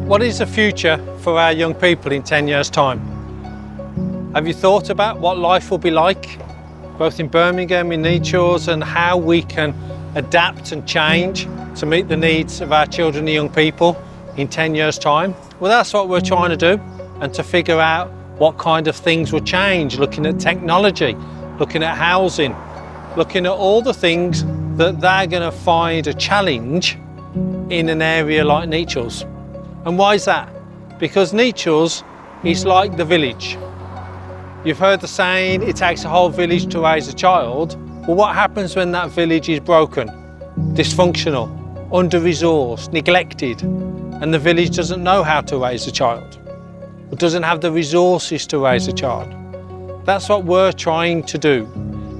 What is the future for our young people in 10 years' time? Have you thought about what life will be like, both in Birmingham, in Nechells, and how we can adapt and change to meet the needs of our children and young people in 10 years' time? Well, that's what we're trying to do, and to figure out what kind of things will change, looking at technology, looking at housing, looking at all the things that they're going to find a challenge in an area like Nechells. And why is that? Because Nechells is like the village. You've heard the saying, it takes a whole village to raise a child. Well, what happens when that village is broken, dysfunctional, under-resourced, neglected, and the village doesn't know how to raise a child, or doesn't have the resources to raise a child? That's what we're trying to do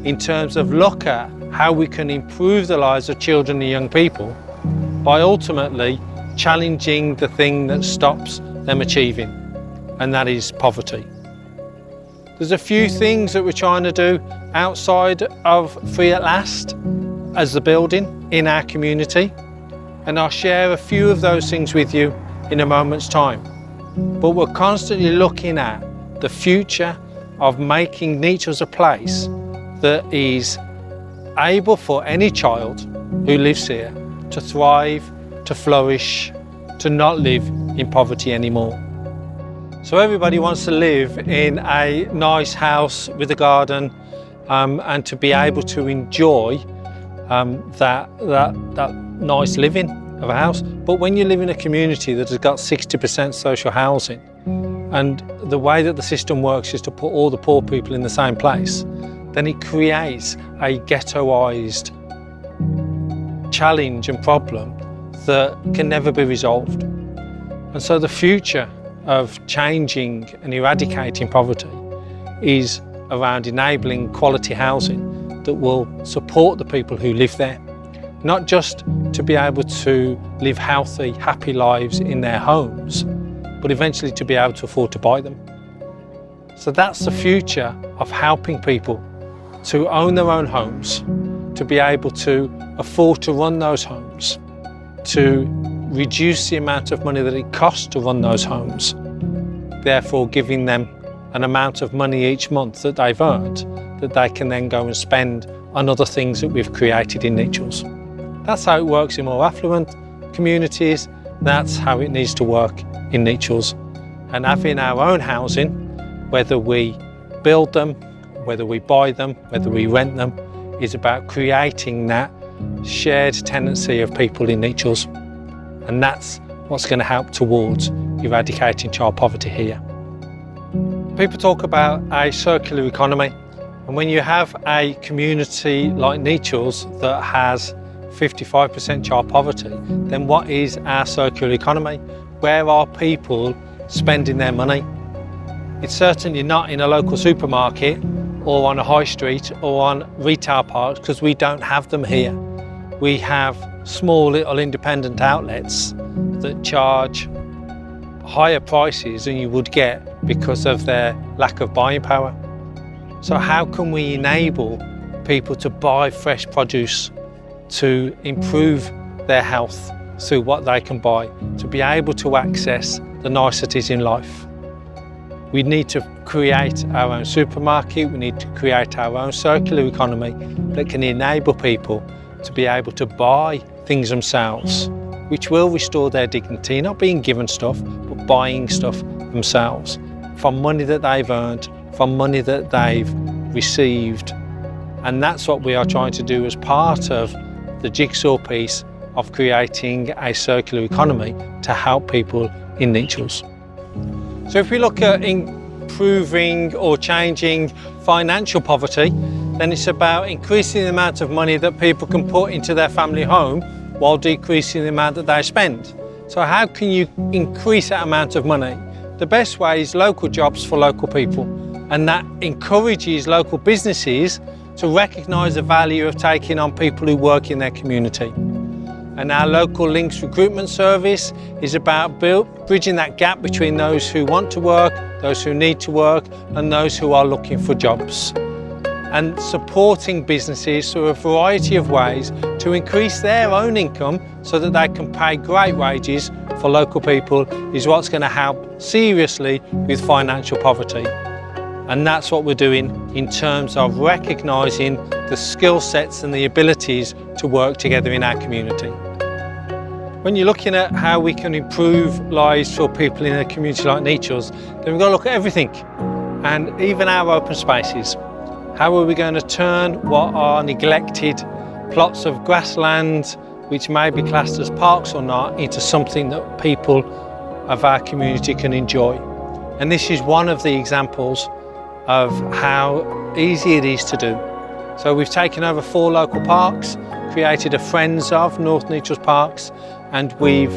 in terms of look at how we can improve the lives of children and young people by ultimately challenging the thing that stops them achieving, and that is poverty. There's a few things that we're trying to do outside of Free at Last as the building in our community, and I'll share a few of those things with you in a moment's time. But we're constantly looking at the future of making Nechells a place that is able for any child who lives here to thrive, to flourish, to not live in poverty anymore. So everybody wants to live in a nice house with a garden, and to be able to enjoy that nice living of a house. But when you live in a community that has got 60% social housing, and the way that the system works is to put all the poor people in the same place, then it creates a ghettoised challenge and problem that can never be resolved. And so the future of changing and eradicating poverty is around enabling quality housing that will support the people who live there, not just to be able to live healthy, happy lives in their homes, but eventually to be able to afford to buy them. So that's the future of helping people to own their own homes, to be able to afford to run those homes, to reduce the amount of money that it costs to run those homes, therefore giving them an amount of money each month that they've earned that they can then go and spend on other things that we've created in Nechells. That's how it works in more affluent communities. That's how it needs to work in Nechells. And having our own housing, whether we build them, whether we buy them, whether we rent them, is about creating that shared tenancy of people in Nechells. And that's what's going to help towards eradicating child poverty here. People talk about a circular economy, and when you have a community like Nechells that has 55% child poverty, then what is our circular economy? Where are people spending their money? It's certainly not in a local supermarket or on a high street or on retail parks, because we don't have them here. We have small little independent outlets that charge higher prices than you would get because of their lack of buying power. So how can we enable people to buy fresh produce, to improve their health through what they can buy, to be able to access the niceties in life? We need to create our own supermarket, we need to create our own circular economy that can enable people to be able to buy things themselves, which will restore their dignity, not being given stuff, but buying stuff themselves, from money that they've earned, from money that they've received. And that's what we are trying to do as part of the jigsaw piece of creating a circular economy to help people in Nechells. So if we look at improving or changing financial poverty, then it's about increasing the amount of money that people can put into their family home while decreasing the amount that they spend. So how can you increase that amount of money? The best way is local jobs for local people, and that encourages local businesses to recognise the value of taking on people who work in their community. And our local links recruitment service is about bridging that gap between those who want to work, those who need to work, and those who are looking for jobs. and supporting businesses through a variety of ways to increase their own income so that they can pay great wages for local people is what's going to help seriously with financial poverty. And that's what we're doing in terms of recognising the skill sets and the abilities to work together in our community. When you're looking at how we can improve lives for people in a community like Nechells, then we've got to look at everything, and even our open spaces. How are we going to turn what are neglected plots of grassland, which may be classed as parks or not, into something that people of our community can enjoy? And this is one of the examples of how easy it is to do. So we've taken over 4 local parks, created a Friends of North Nechells Parks, and we've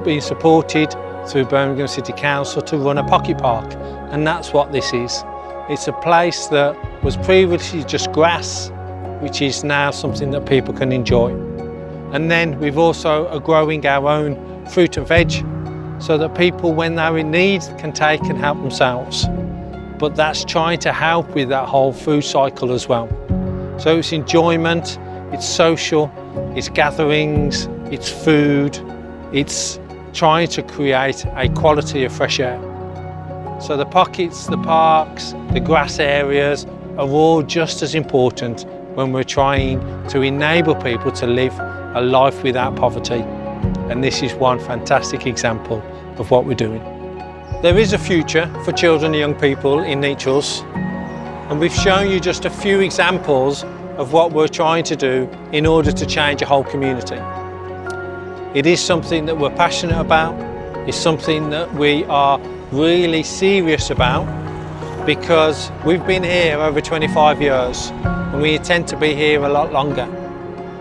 been supported through Birmingham City Council to run a pocket park. And that's what this is. It's a place that was previously just grass, which is now something that people can enjoy. And then we've also are growing our own fruit and veg so that people, when they're in need, can take and help themselves. But that's trying to help with that whole food cycle as well. So it's enjoyment, it's social, it's gatherings, it's food, it's trying to create a quality of fresh air. So the pockets, the parks, the grass areas are all just as important when we're trying to enable people to live a life without poverty. And this is one fantastic example of what we're doing. There is a future for children and young people in Nechells, and we've shown you just a few examples of what we're trying to do in order to change a whole community. It is something that we're passionate about. It's something that we are really serious about, because we've been here over 25 years and we intend to be here a lot longer.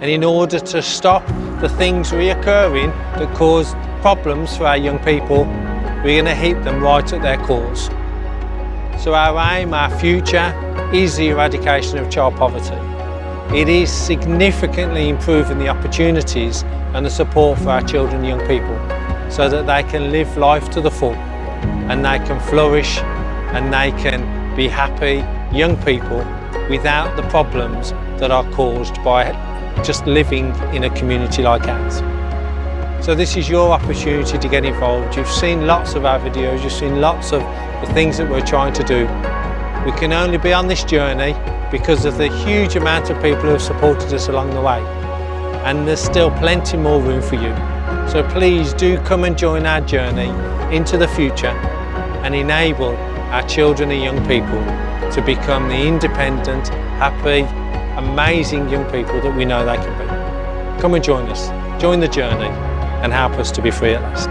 And in order to stop the things reoccurring that cause problems for our young people, we're going to hit them right at their cause. So our aim, our future, is the eradication of child poverty. It is significantly improving the opportunities and the support for our children and young people so that they can live life to the full and they can flourish and they can be happy young people without the problems that are caused by just living in a community like ours. So this is your opportunity to get involved. You've seen lots of our videos, you've seen lots of the things that we're trying to do. We can only be on this journey because of the huge amount of people who have supported us along the way. And there's still plenty more room for you. So please do come and join our journey into the future and enable our children and young people to become the independent, happy, amazing young people that we know they can be. Come and join us, join the journey, and help us to be free at last.